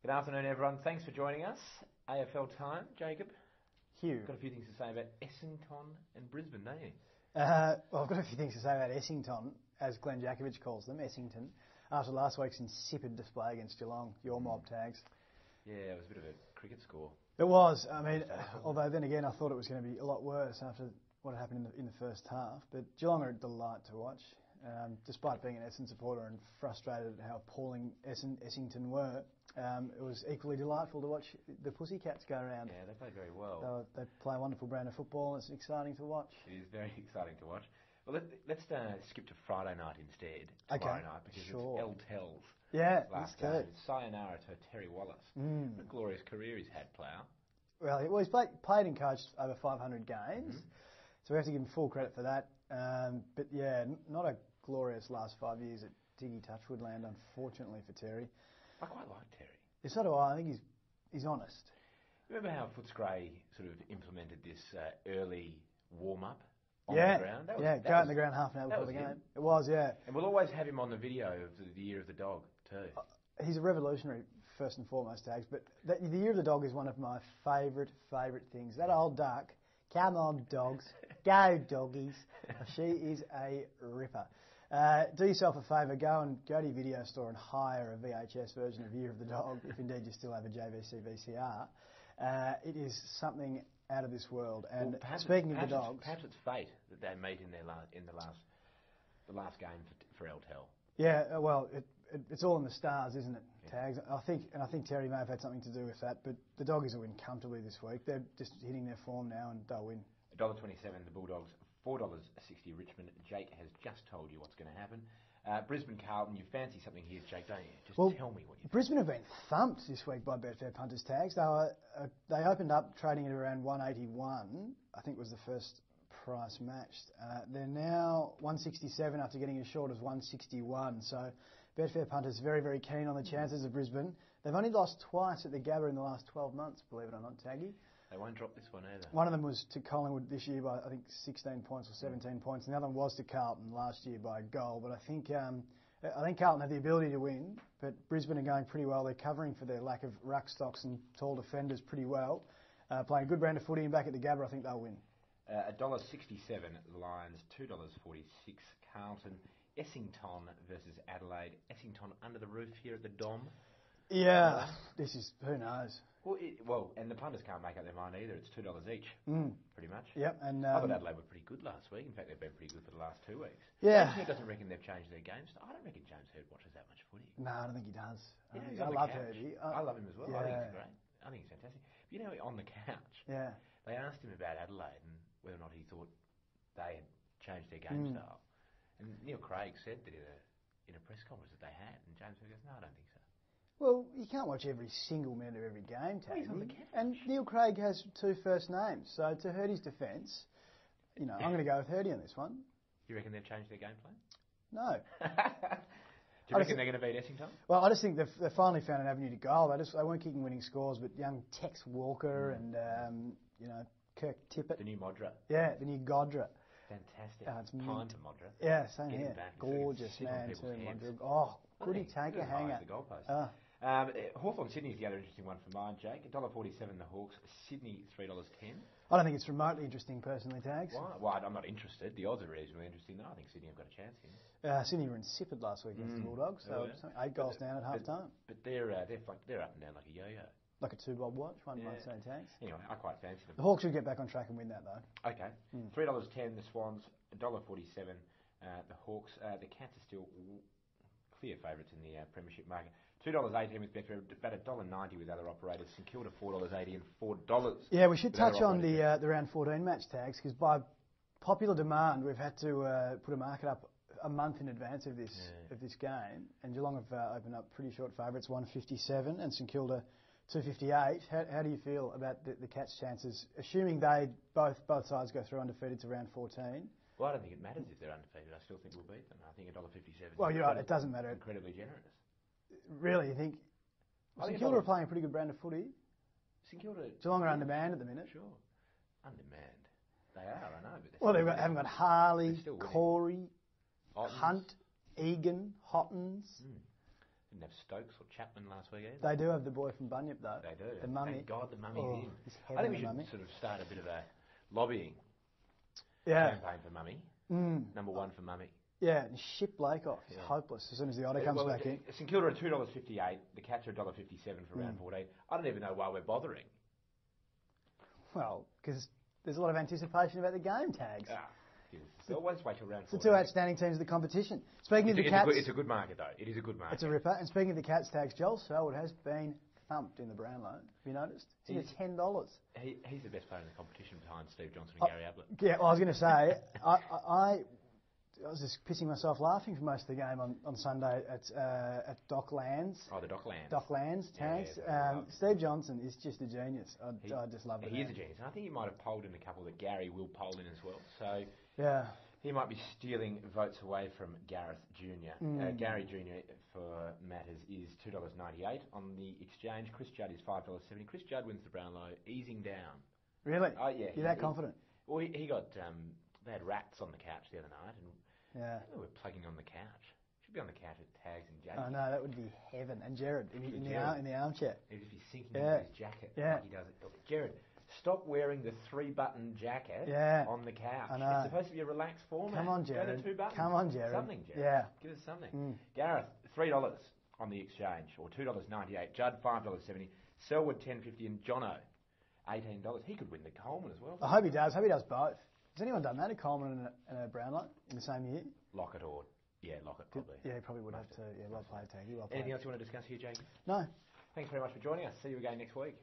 Good afternoon, everyone. Thanks for joining us. AFL time, Jacob. Hugh. Got a few things to say about Essington and Brisbane, don't you? Well, I've got a few things to say about Essington, as Glenn Jakovich calls them, Essington, after last week's insipid display against Geelong, your mob Tags. Yeah, it was a bit of a cricket score. It was. I mean, although then again, I thought it was going to be a lot worse after what happened in the first half. But Geelong are a delight to watch, despite being an Essendon supporter and frustrated at how appalling Essington were. It was equally delightful to watch the Pussycats go around. Yeah, they played very well. They play a wonderful brand of football, and it's exciting to watch. It is very exciting to watch. Well, let's skip to Friday night instead, tomorrow night, because it's El Tel's last game. It's sayonara to Terry Wallace. What a glorious career he's had, Plough. Well, he's played and coached over 500 games, so we have to give him full credit for that. But yeah, not a glorious last 5 years at Diggy Touchwood land, unfortunately for Terry. I quite like Terry. Yeah, so do I. I think he's honest. Remember how Footscray sort of implemented this early warm-up on the ground? Go out in the ground half an hour before the game. It was, yeah. And we'll always have him on the video of the Year of the Dog, too. He's a revolutionary, first and foremost, Tags, but the Year of the Dog is one of my favourite things. That old duck, come on, dogs, go, doggies. She is a ripper. Do yourself a favour, go to your video store and hire a VHS version of Year of the Dog, if indeed you still have a JVC VCR. It is something out of this world. And speaking of the dogs, perhaps it's fate that they meet in the last game for El Tel. Yeah, well, it's all in the stars, isn't it, Tags? I think Terry may have had something to do with that. But the Doggies will win comfortably this week. They're just hitting their form now, and they'll win. $1.27 the Bulldogs, $4.60 Richmond. Jake has just told you what's going to happen. Brisbane Carlton, you fancy something here, Jake, don't you? Just tell me what you think. Brisbane have been thumped this week by Betfair punters, Tags. They opened up trading at around 181. I think was the first price matched. They're now 167 after getting as short as 161. So Betfair punters very, very keen on the chances of Brisbane. They've only lost twice at the Gabba in the last 12 months, believe it or not, Taggy. They won't drop this one either. One of them was to Collingwood this year by, I think, 16 points or 17 points, and the other one was to Carlton last year by a goal. But I think Carlton have the ability to win, but Brisbane are going pretty well. They're covering for their lack of ruck stocks and tall defenders pretty well. Playing a good brand of footy, and back at the Gabba, I think they'll win. $1.67 Lions, $2.46 Carlton. Essington versus Adelaide. Essington under the roof here at the Dom. Yeah, this is, who knows. Well, and the punters can't make up their mind either. It's $2 each, pretty much. Yep, and I thought Adelaide were pretty good last week. In fact, they've been pretty good for the last 2 weeks. Yeah. Who doesn't reckon they've changed their games? I don't reckon James Hird watches that much footy. No, I don't think he does. I love Hirdy. I love him as well. Yeah. I think he's great. I think he's fantastic. But you know, on the couch, they asked him about Adelaide and whether or not he thought they had changed their game style. And Neil Craig said that in a press conference that they had, and James Hird goes, no, I don't think so. Well, you can't watch every single minute of every game, Taggy. He's on the couch. And Neil Craig has 2 first names, so to Hirdy's defence, I'm going to go with Hirdy on this one. You reckon they've changed their game plan? No. Do you reckon they're going to beat Essington? Well, I just think they've finally found an avenue to goal. They weren't kicking winning scores, but young Tex Walker and Kirk Tippett. The new Modra. Yeah, the new Godra. Fantastic. It's Time to Modra. Yeah, same here. Gorgeous man too, Modra. Oh, could he take a hanger? The goalpost. Hawthorn Sydney is the other interesting one for mine, Jake. $1.47 the Hawks. Sydney $3.10. I don't think it's remotely interesting, personally, Tags. Why? Well, I'm not interested. The odds are reasonably interesting, though. I think Sydney have got a chance here. Sydney were insipid last week against the Bulldogs, so 8 goals down at half time. But they're up and down like a yo-yo. Like a 2-bob watch, one might say, Tags. Anyway, I quite fancy them. The Hawks should get back on track and win that, though. Okay. $3.10 the Swans. $1.47 the Hawks. The Cats are still clear favourites in the premiership market. $2.18 with Betfair, about $1.90 with other operators. St Kilda $4.80 and $4. Yeah, we should touch on the round 14 match, Tags, because by popular demand we've had to put a market up a month in advance of this game, and Geelong have opened up pretty short favourites, 157, and St Kilda 258. How do you feel about the Cats' chances, assuming they both sides go through undefeated to round 14? Well, I don't think it matters if they're undefeated. I still think we'll beat them. I think $1.57. Well, you're right. It doesn't matter. Incredibly generous. Really, you think? St Kilda are playing a pretty good brand of footy. St Kilda. Geelong are undermanned at the minute. Sure, undermanned. They are, I know. But they haven't got Harley, Corey, Hunt, Egan, Hottons. Didn't have Stokes or Chapman last week either. They do have the boy from Bunyip, though. They do. The mummy. Thank God the mummy's in. I think we should sort of start a bit of a lobbying campaign for mummy. Number one for mummy. Yeah, and ship Blake off. He's hopeless as soon as the Otter comes back in. St Kilda are $2.58. The Cats are $1.57 for round 14. I don't even know why we're bothering. Well, because there's a lot of anticipation about the game, Tags. Always wait till round 14. It's the two outstanding teams of the competition. Speaking of the Cats... It's a good market, though. It is a good market. It's a ripper. And speaking of the Cats, Tags, Joel Selwood has been thumped in the Brownlow. Have you noticed? He's at $10. He's the best player in the competition behind Steve Johnson and Gary Ablett. Yeah, well, I was going to say, I was just pissing myself laughing for most of the game on Sunday at Docklands. Oh, the Docklands. Docklands, Tags. Steve Johnson is just a genius. I just love it. He is a genius. And I think he might have polled in a couple that Gary will poll in as well. So yeah, he might be stealing votes away from Gareth Jr. Gary Jr. for matters is $2.98 on the exchange. Chris Judd is $5.70. Chris Judd wins the Brownlow, easing down. Really? Oh yeah. You're that confident? Well, he got. They had rats on the couch the other night, and we were plugging on the couch. Should be on the couch with Tags and Jake. Oh no, that would be heaven. And Jared in the armchair. He'd just be sinking into his jacket like he does it. Jared, stop wearing the 3-button jacket on the couch. I know. It's supposed to be a relaxed format. Come on, Jared. Go to 2 buttons. Come on, Jared. Something, Jared. Yeah. Give us something. Gareth, $3 on the exchange, or $2.98. Judd, $5.70. Selwood, $10.50, and Jono, $18. He could win the Coleman as well. I hope he does. I hope he does both. Has anyone done that, a Coleman and a Brownlow in the same year? Lockett or... Yeah, Lockett probably. Yeah, he probably would have to. Yeah, well played, Taggy. Well played. Anything else you want to discuss here, Jake? No. Thanks very much for joining us. See you again next week.